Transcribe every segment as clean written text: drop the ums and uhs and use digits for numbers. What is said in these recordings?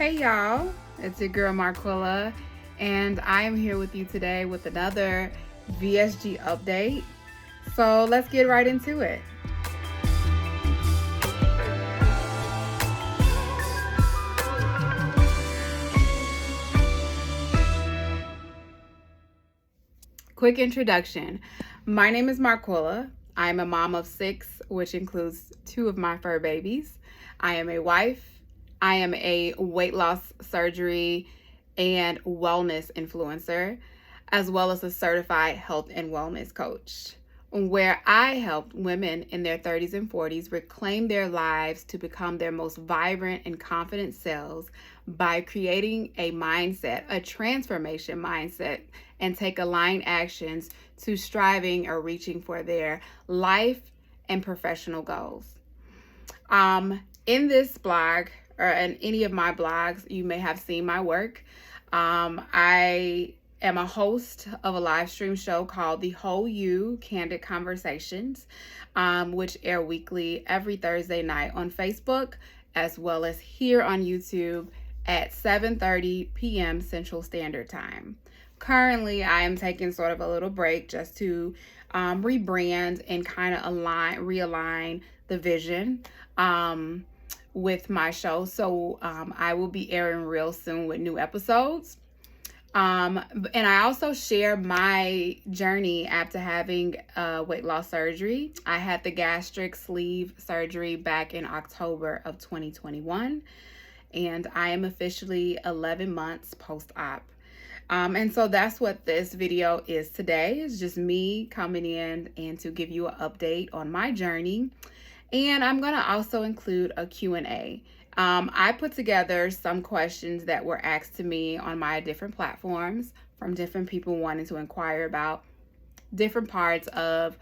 Hey y'all, it's your girl Marquilla, and I am here with you today with another VSG update. So let's get right into it. Quick introduction. My name is Marquilla. I'm a mom of 6, which includes 2 of my fur babies. I am a wife. I am a weight loss surgery and wellness influencer, as well as a certified health and wellness coach, where I help women in their 30s and 40s reclaim their lives to become their most vibrant and confident selves by creating a mindset, a transformation mindset, and take aligned actions to striving or reaching for their life and professional goals. In this blog, or in any of my blogs, you may have seen my work. I am a host of a live stream show called The Whole You Candid Conversations, which air weekly every Thursday night on Facebook, as well as here on YouTube at 7:30 p.m. Central Standard Time. Currently, I am taking sort of a little break just to rebrand and kind of realign the vision with my show. So I will be airing real soon with new episodes. And I also share my journey after having weight loss surgery. I had the gastric sleeve surgery back in October of 2021, and I am officially 11 months post-op. And so that's what this video is today. It's just me coming in and to give you an update on my journey. And I'm going to also include a Q&A. I put together some questions that were asked to me on my different platforms from different people wanting to inquire about different parts of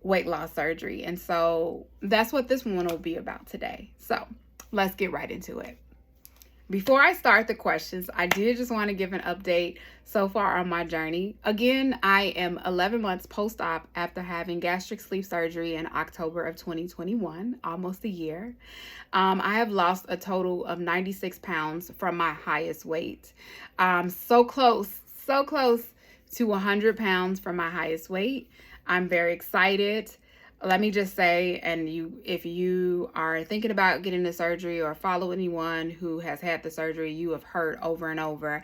weight loss surgery. And so that's what this one will be about today. So let's get right into it. Before I start the questions, I did just want to give an update so far on my journey. Again, I am 11 months post-op after having gastric sleeve surgery in October of 2021, almost a year. I have lost a total of 96 pounds from my highest weight. So close to 100 pounds from my highest weight. I'm very excited. Let me just say, and if you are thinking about getting the surgery or follow anyone who has had the surgery, you have heard over and over,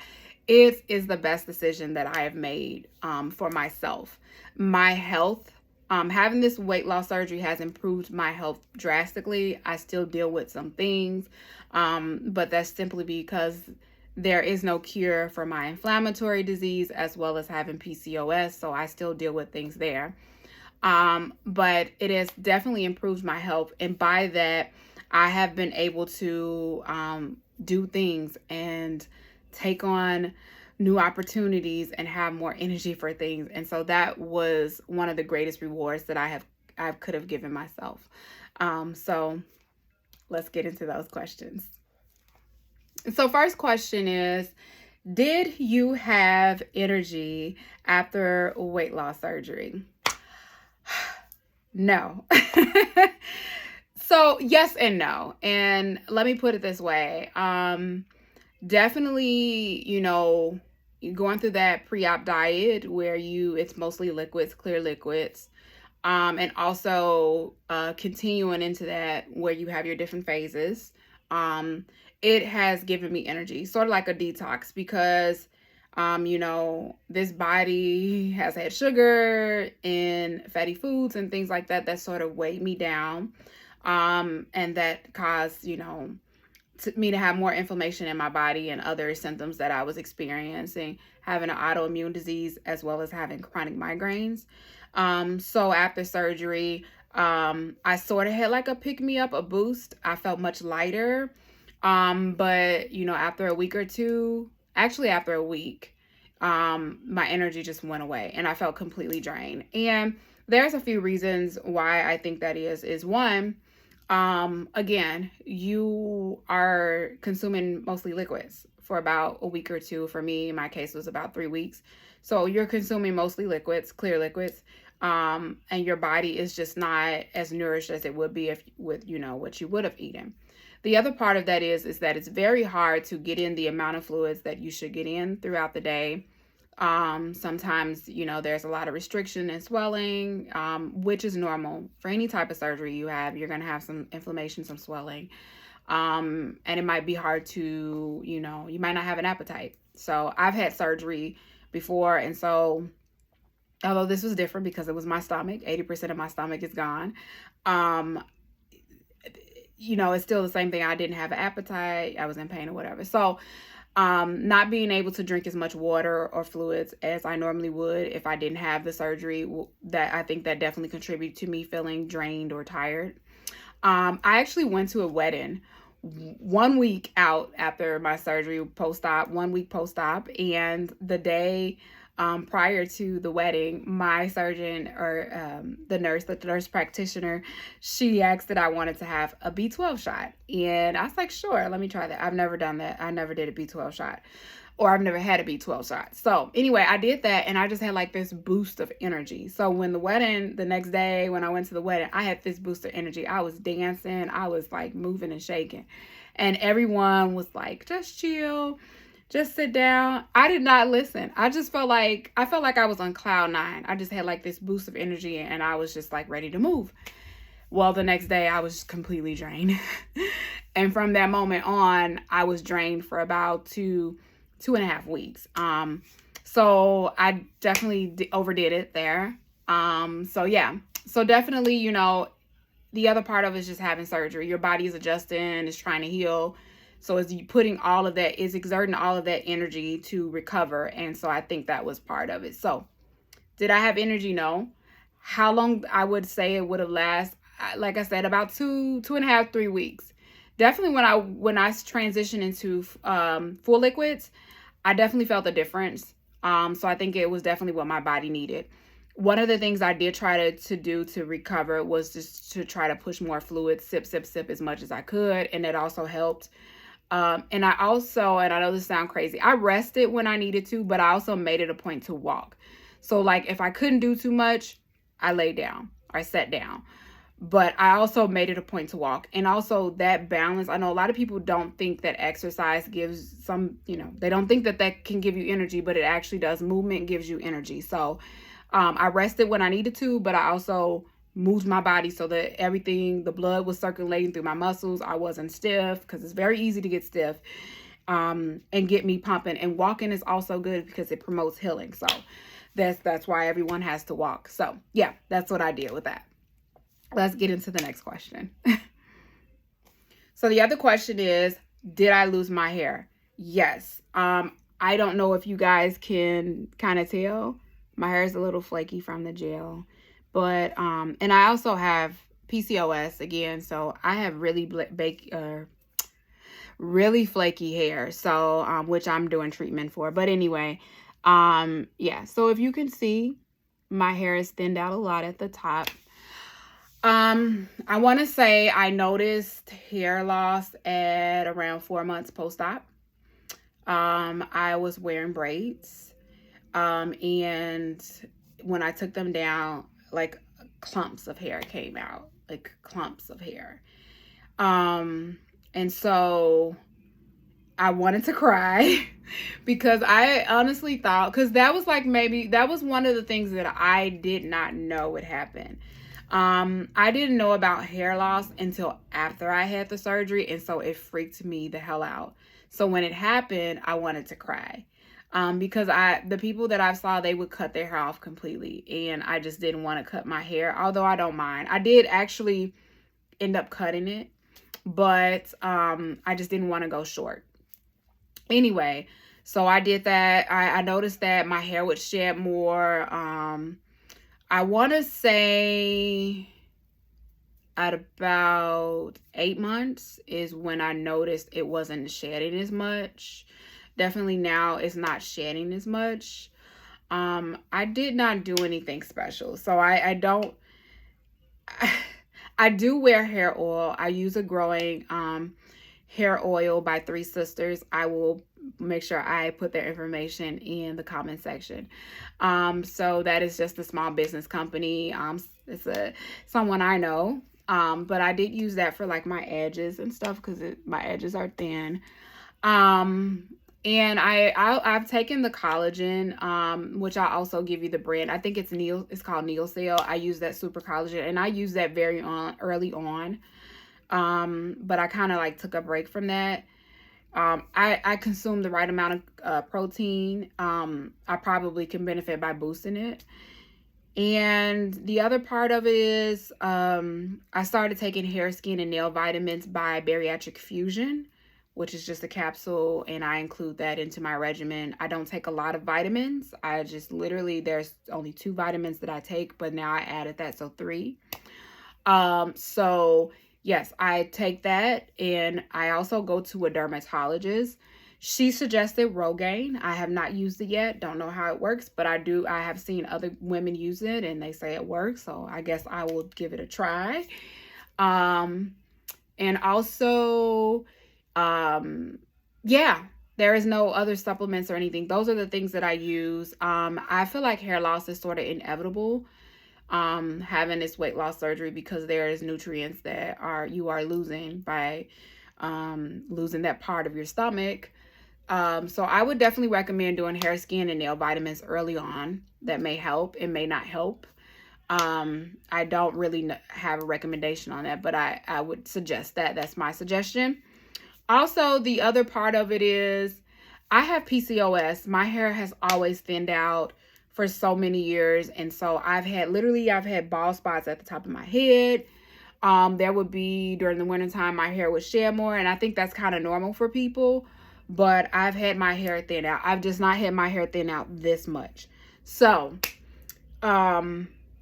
it is the best decision that I have made for myself. My health, having this weight loss surgery has improved my health drastically. I still deal with some things, but that's simply because there is no cure for my inflammatory disease as well as having PCOS, so I still deal with things there. But it has definitely improved my health. And by that, I have been able to do things and take on new opportunities and have more energy for things. And so that was one of the greatest rewards that I could have given myself. So let's get into those questions. So first question is, did you have energy after weight loss surgery? No. So yes and no. And let me put it this way. Definitely, going through that pre-op diet where it's mostly liquids, clear liquids. And also continuing into that where you have your different phases. It has given me energy, sort of like a detox, because this body has had sugar and fatty foods and things like that sort of weighed me down. And that caused, me to have more inflammation in my body and other symptoms that I was experiencing, having an autoimmune disease as well as having chronic migraines. So after surgery, I sort of had like a pick-me-up, a boost. I felt much lighter. But, after a week or two, actually after a week, my energy just went away and I felt completely drained. And there's a few reasons why I think that is one, again, you are consuming mostly liquids for about a week or two. For me, in my case, was about 3 weeks. So you're consuming mostly liquids, clear liquids, and your body is just not as nourished as it would be with what you would have eaten. The other part of that is that it's very hard to get in the amount of fluids that you should get in throughout the day. Sometimes, you know, there's a lot of restriction and swelling, which is normal for any type of surgery you have. You're going to have some inflammation, some swelling. And it might be hard to, you know, you might not have an appetite. So I've had surgery before. And so, although this was different because it was my stomach, 80% of my stomach is gone. You know, it's still the same thing. I didn't have an appetite. I was in pain or whatever. So, not being able to drink as much water or fluids as I normally would if I didn't have the surgery, that I think that definitely contributed to me feeling drained or tired. I actually went to a wedding 1 week out after my surgery, post-op, 1 week post-op, and the day prior to the wedding, my surgeon or the nurse practitioner, she asked that I wanted to have a B12 shot. And I was like, sure, let me try that. I've never done that. I never did a B12 shot, or I've never had a B12 shot. So anyway, I did that, and I just had like this boost of energy. So when the wedding, the next day when I went to the wedding, I had this boost of energy. I was dancing. I was like moving and shaking. And everyone was like, just chill. Just sit down. I did not listen. I felt like I was on cloud nine. I just had like this boost of energy, and I was just like ready to move. Well, the next day I was completely drained. And from that moment on, I was drained for about two and a half weeks. So I definitely overdid it there. So yeah. So definitely, you know, the other part of it is just having surgery. Your body is adjusting, is trying to heal. So as you putting all of that, is exerting all of that energy to recover. And so I think that was part of it. So did I have energy? No. How long? I would say it would have lasted, like I said, about 2.5, 3 weeks. Definitely when I transitioned into full liquids, I definitely felt the difference. So I think it was definitely what my body needed. One of the things I did try to do to recover was just to try to push more fluid, sip as much as I could. And it also helped. And I know this sounds crazy, I rested when I needed to, but I also made it a point to walk. So like if I couldn't do too much, I lay down or I sat down. But I also made it a point to walk. And also that balance, I know a lot of people don't think that exercise gives some, you know, they don't think that can give you energy, but it actually does. Movement gives you energy. So I rested when I needed to, but I also moved my body so that the blood was circulating through my muscles. I wasn't stiff, because it's very easy to get stiff, and get me pumping. And walking is also good because it promotes healing. So that's why everyone has to walk. So yeah, that's what I did with that. Let's get into the next question. So the other question is, did I lose my hair? Yes. I don't know if you guys can kind of tell. My hair is a little flaky from the gel. But, and I also have PCOS again, so I have really flaky hair, so, which I'm doing treatment for. But anyway, yeah, so if you can see, my hair is thinned out a lot at the top. I want to say I noticed hair loss at around 4 months post-op. I was wearing braids, and when I took them down, like clumps of hair came out, like clumps of hair. And so I wanted to cry because I honestly thought, because that was one of the things that I did not know would happen. I didn't know about hair loss until after I had the surgery. And so it freaked me the hell out. So when it happened, I wanted to cry. Because the people that I saw, they would cut their hair off completely, and I just didn't want to cut my hair, although I don't mind. I did actually end up cutting it, but I just didn't want to go short. Anyway, so I did that. I noticed that my hair would shed more. I want to say at about 8 months is when I noticed it wasn't shedding as much. Definitely now it's not shedding as much. I did not do anything special. So I do wear hair oil. I use a growing hair oil by 3 Sisters. I will make sure I put their information in the comment section. So that is just a small business company. It's someone I know. But I did use that for like my edges and stuff because my edges are thin. And I've taken the collagen, which I also give you the brand. I think it's called NeoCell. I use that super collagen, and I use that early on. But I kind of like took a break from that. I consume the right amount of protein. I probably can benefit by boosting it. And the other part of it is I started taking hair, skin, and nail vitamins by Bariatric Fusion, which is just a capsule, and I include that into my regimen. I don't take a lot of vitamins. I just literally, there's only 2 vitamins that I take, but now I added that, so 3. So yes, I take that, and I also go to a dermatologist. She suggested Rogaine. I have not used it yet. Don't know how it works, but I have seen other women use it, and they say it works, so I guess I will give it a try. And also, yeah, there is no other supplements or anything. Those are the things that I use. I feel like hair loss is sort of inevitable, having this weight loss surgery, because there is nutrients that you are losing by losing that part of your stomach. So I would definitely recommend doing hair, skin, and nail vitamins early on. That may help. It may not help. I don't really have a recommendation on that, but I would suggest that. That's my suggestion. Also, the other part of it is I have PCOS. My hair has always thinned out for so many years. And so I've had bald spots at the top of my head. There would be, during the wintertime, my hair would shed more. And I think that's kind of normal for people. But I've had my hair thin out. I've just not had my hair thin out this much. So,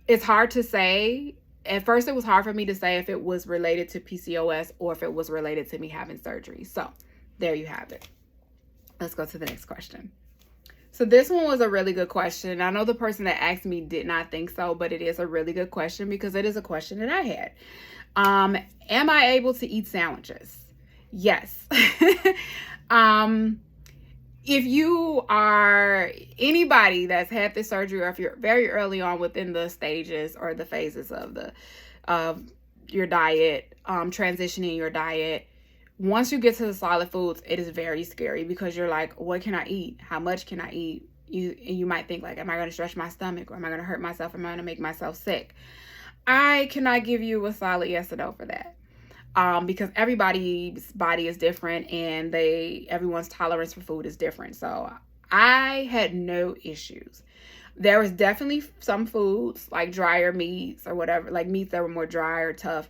it's hard to say. At first, it was hard for me to say if it was related to PCOS or if it was related to me having surgery. So, there you have it. Let's go to the next question. So, this one was a really good question. I know the person that asked me did not think so, but it is a really good question because it is a question that I had. Am I able to eat sandwiches? Yes. If you are anybody that's had this surgery, or if you're very early on within the stages or the phases of your diet, transitioning your diet, once you get to the solid foods, it is very scary because you're like, what can I eat? How much can I eat? You might think like, am I going to stretch my stomach, or am I going to hurt myself? Am I going to make myself sick? I cannot give you a solid yes or no for that. Because everybody's body is different, and everyone's tolerance for food is different. So I had no issues. There was definitely some foods like drier meats or whatever, like meats that were more dry or tough,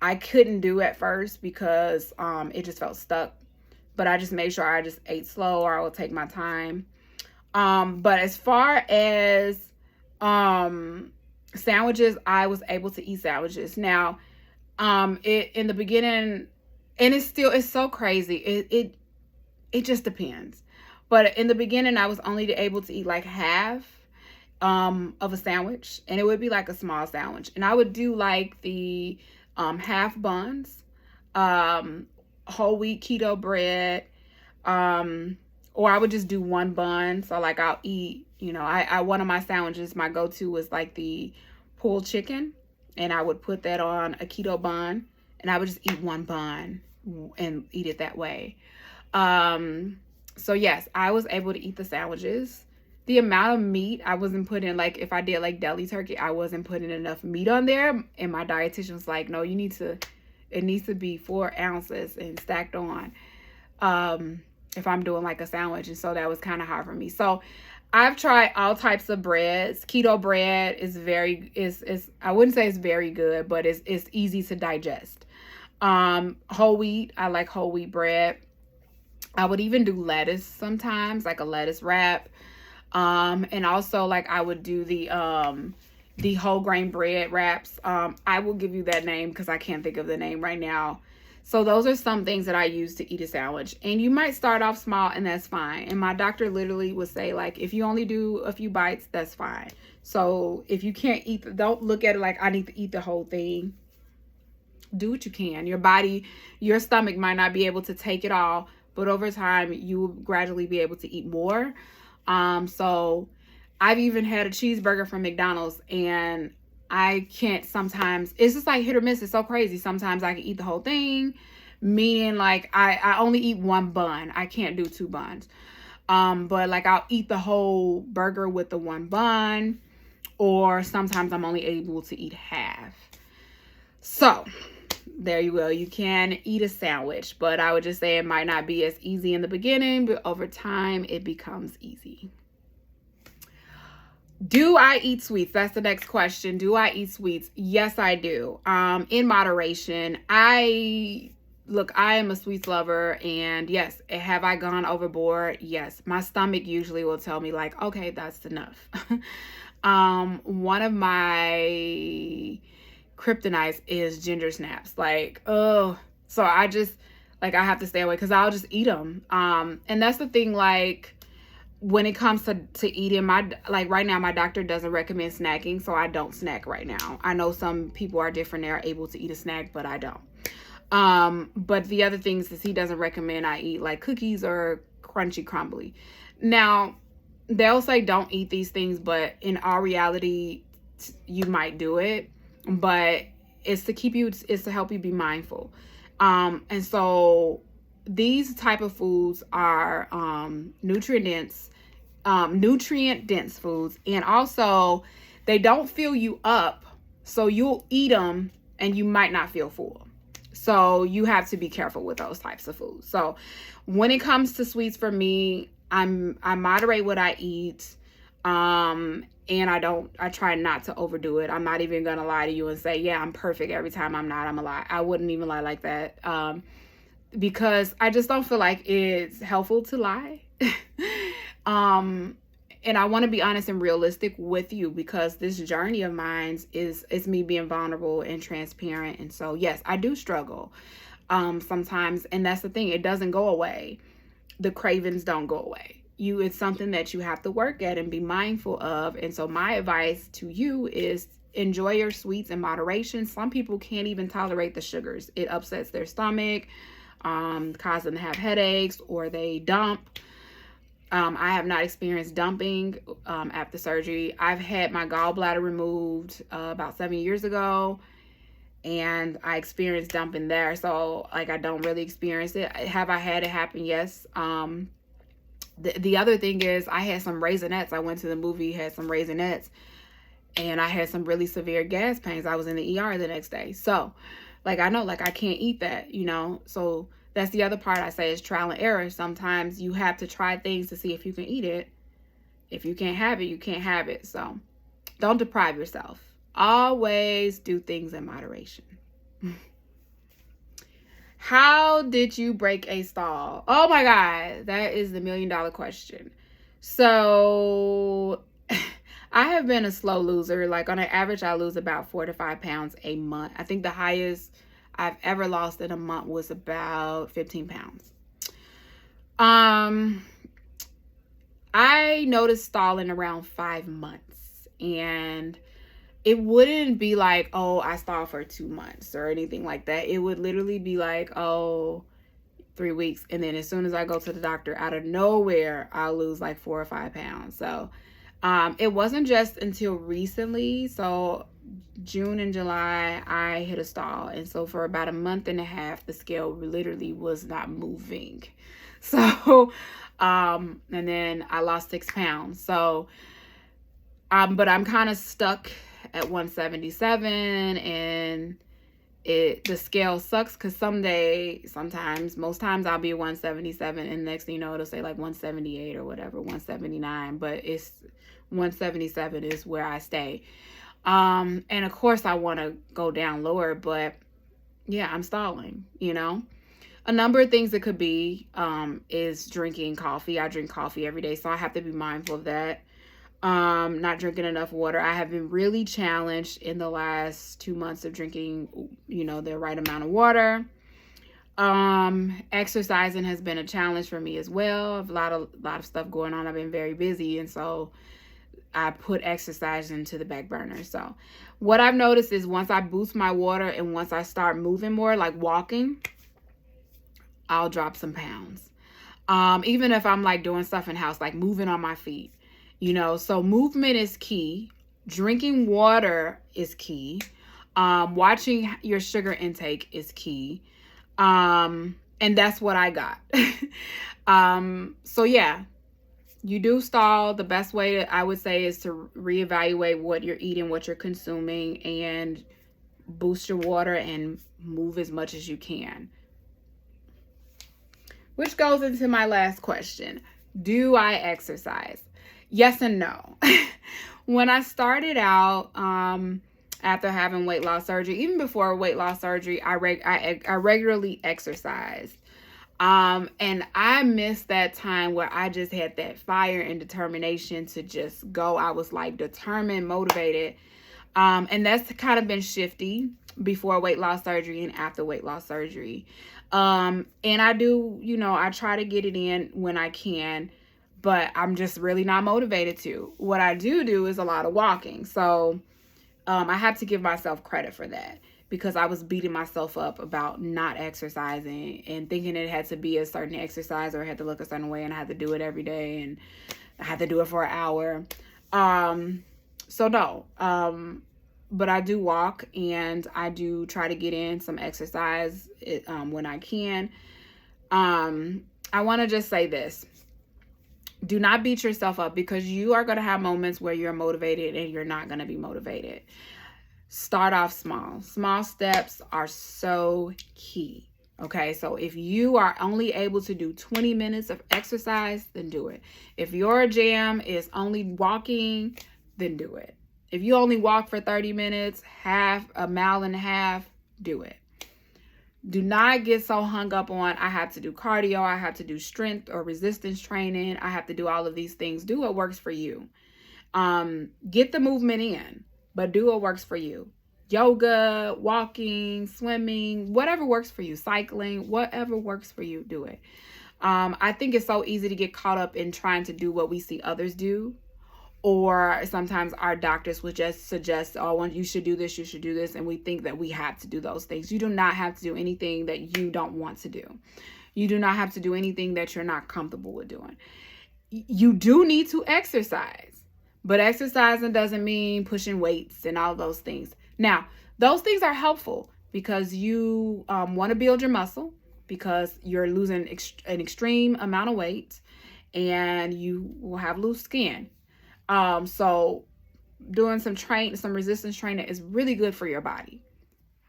I couldn't do at first because it just felt stuck. But I just made sure I just ate slow, or I would take my time. But as far as sandwiches, I was able to eat sandwiches. Now, in the beginning, and it's so crazy. It just depends. But in the beginning, I was only able to eat like half of a sandwich, and it would be like a small sandwich. And I would do like the half buns, whole wheat keto bread, or I would just do one bun. So like I'll eat, one of my sandwiches, my go-to was like the pulled chicken. And I would put that on a keto bun, and I would just eat one bun and eat it that way. So yes, I was able to eat the sandwiches. The amount of meat I wasn't putting, like if I did like deli turkey, I wasn't putting enough meat on there. And my dietitian was like, no, it needs to be 4 ounces and stacked on if I'm doing like a sandwich. And so that was kind of hard for me. So I've tried all types of breads. Keto bread is I wouldn't say it's very good, but it's easy to digest. Whole wheat, I like whole wheat bread. I would even do lettuce sometimes, like a lettuce wrap. And also like I would do the whole grain bread wraps. I will give you that name because I can't think of the name right now. So those are some things that I use to eat a sandwich. And you might start off small, and that's fine. And my doctor literally would say, like, if you only do a few bites, that's fine. So if you can't eat, don't look at it like I need to eat the whole thing. Do what you can. Your stomach might not be able to take it all, but over time, you will gradually be able to eat more. So I've even had a cheeseburger from McDonald's, and I can't sometimes. It's just like hit or miss. It's so crazy. Sometimes I can eat the whole thing, meaning like I only eat one bun. I can't do 2 buns. But like I'll eat the whole burger with the 1 bun, or sometimes I'm only able to eat half. So there you go. You can eat a sandwich, but I would just say it might not be as easy in the beginning, but over time it becomes easy. Do I eat sweets? That's the next question. Do I eat sweets? Yes, I do. In moderation. I am a sweets lover, and yes, have I gone overboard? Yes. My stomach usually will tell me like, okay, that's enough. One of my kryptonites is ginger snaps. Like, oh, so I just like, I have to stay away because I'll just eat them. And that's the thing, like, when it comes to eating, like right now, my doctor doesn't recommend snacking, so I don't snack right now. I know some people are different. They're able to eat a snack, but I don't. But the other things is he doesn't recommend I eat like cookies or crunchy crumbly. Now, they'll say don't eat these things, but in all reality, you might do it. But it's to help you be mindful. And so these type of foods are nutrient dense foods, and also they don't fill you up, so you'll eat them and you might not feel full. So you have to be careful with those types of foods. So when it comes to sweets, for me, I moderate what I eat, and I try not to overdo it. I'm not even gonna lie to you and say, yeah, I'm perfect every time. I'm not. I'm a lie. I wouldn't even lie like that, because I just don't feel like it's helpful to lie. And I want to be honest and realistic with you, because this journey of mine is me being vulnerable and transparent. And so, yes, I do struggle sometimes. And that's the thing. It doesn't go away. The cravings don't go away. It's something that you have to work at and be mindful of. And so my advice to you is enjoy your sweets in moderation. Some people can't even tolerate the sugars. It upsets their stomach, cause them to have headaches, or they dump. I have not experienced dumping after surgery. I've had my gallbladder removed about 7 years ago, and I experienced dumping there. So like, I don't really experience it. Have I had it happen? Yes. The other thing is I had some Raisinets. I went to the movie, had some Raisinets, and I had some really severe gas pains. I was in the ER the next day. So like, I know, like, I can't eat that, so that's the other part I say is trial and error. Sometimes you have to try things to see if you can eat it. If you can't have it, you can't have it. So don't deprive yourself. Always do things in moderation. How did you break a stall? Oh my God, that is the $1 million question. So I have been a slow loser. Like on an average, I lose about 4 to 5 pounds a month. I think the highest I've ever lost in a month was about 15 pounds. I noticed stalling around 5 months, and it wouldn't be like, oh, I stalled for 2 months or anything like that. It would literally be like, oh, 3 weeks. And then as soon as I go to the doctor, out of nowhere, I'll lose like 4 or 5 pounds. So it wasn't just until recently. So June and July, I hit a stall. And so for about a month and a half, the scale literally was not moving. So, and then I lost 6 pounds. So, but I'm kind of stuck at 177, and the scale sucks because most times I'll be 177, and next thing you know, it'll say like 178 or whatever, 179, but it's 177 is where I stay. And of course I want to go down lower, but yeah, I'm stalling, A number of things it could be is drinking coffee. I drink coffee every day, so I have to be mindful of that. Not drinking enough water. I have been really challenged in the last 2 months of drinking, the right amount of water. Exercising has been a challenge for me as well. A lot of stuff going on. I've been very busy, and so I put exercise into the back burner. So what I've noticed is once I boost my water and once I start moving more, like walking, I'll drop some pounds. Even if I'm like doing stuff in house, like moving on my feet. So movement is key. Drinking water is key. Watching your sugar intake is key. And that's what I got. So yeah, you do stall. The best way I would say is to reevaluate what you're eating, what you're consuming, and boost your water and move as much as you can. Which goes into my last question. Do I exercise? Yes and no. When I started out, after having weight loss surgery, even before weight loss surgery, I regularly exercised. And I missed that time where I just had that fire and determination to just go. I was like determined, motivated. And that's kind of been shifty before weight loss surgery and after weight loss surgery. And I do, I try to get it in when I can, but I'm just really not motivated to. What I do is a lot of walking. So, I have to give myself credit for that, because I was beating myself up about not exercising and thinking it had to be a certain exercise or it had to look a certain way and I had to do it every day and I had to do it for an hour. So no, but I do walk and I do try to get in some exercise when I can. I want to just say this. Do not beat yourself up, because you are going to have moments where you're motivated and you're not going to be motivated. Start off small. Small steps are so key. Okay, so if you are only able to do 20 minutes of exercise, then do it. If your jam is only walking, then do it. If you only walk for 30 minutes, half a mile and a half, do it. Do not get so hung up on, I have to do cardio, I have to do strength or resistance training, I have to do all of these things. Do what works for you. Get the movement in, but do what works for you. Yoga, walking, swimming, whatever works for you. Cycling, whatever works for you, do it. I think it's so easy to get caught up in trying to do what we see others do. Or sometimes our doctors would just suggest, oh, you should do this, you should do this. And we think that we have to do those things. You do not have to do anything that you don't want to do. You do not have to do anything that you're not comfortable with doing. You do need to exercise. But exercising doesn't mean pushing weights and all those things. Now, those things are helpful because you want to build your muscle, because you're losing an extreme amount of weight and you will have loose skin. So doing some resistance training is really good for your body.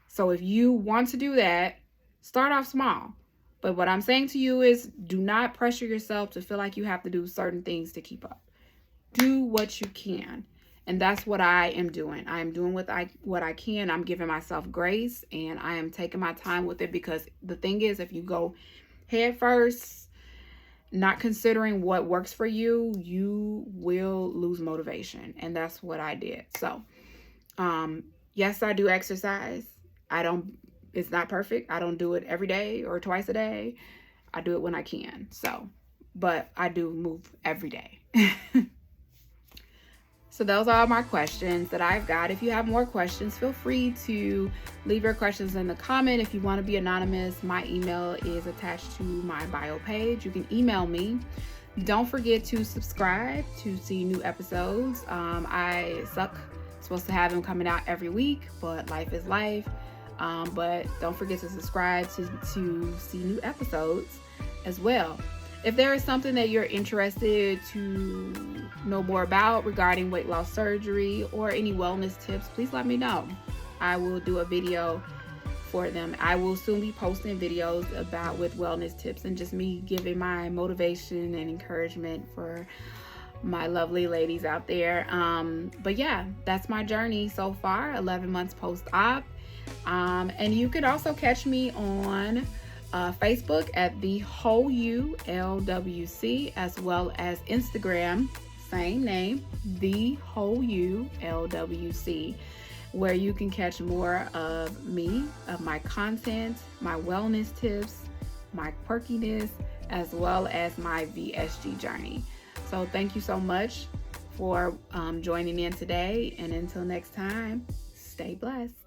So if you want to do that, start off small. But what I'm saying to you is, do not pressure yourself to feel like you have to do certain things to keep up. Do what you can. And that's what I am doing. I am doing what I can. I'm giving myself grace and I am taking my time with it, because the thing is, if you go head first, not considering what works for you, you will lose motivation. And that's what I did. So, yes, I do exercise. It's not perfect. I don't do it every day or twice a day. I do it when I can. So, but I do move every day. So those are all my questions that I've got. If you have more questions, feel free to leave your questions in the comment. If you want to be anonymous, my email is attached to my bio page. You can email me. Don't forget to subscribe to see new episodes. I suck. Supposed to have them coming out every week, but life is life. But don't forget to subscribe to see new episodes as well. If there is something that you're interested to know more about regarding weight loss surgery or any wellness tips, please let me know. I will do a video for them. I will soon be posting videos with wellness tips and just me giving my motivation and encouragement for my lovely ladies out there. But yeah, that's my journey so far, 11 months post-op. And you can also catch me on Facebook at The Whole You LWC, as well as Instagram, same name, The Whole You LWC, where you can catch more of me, of my content, my wellness tips, my quirkiness, as well as my VSG journey. So thank you so much for joining in today, and until next time, stay blessed.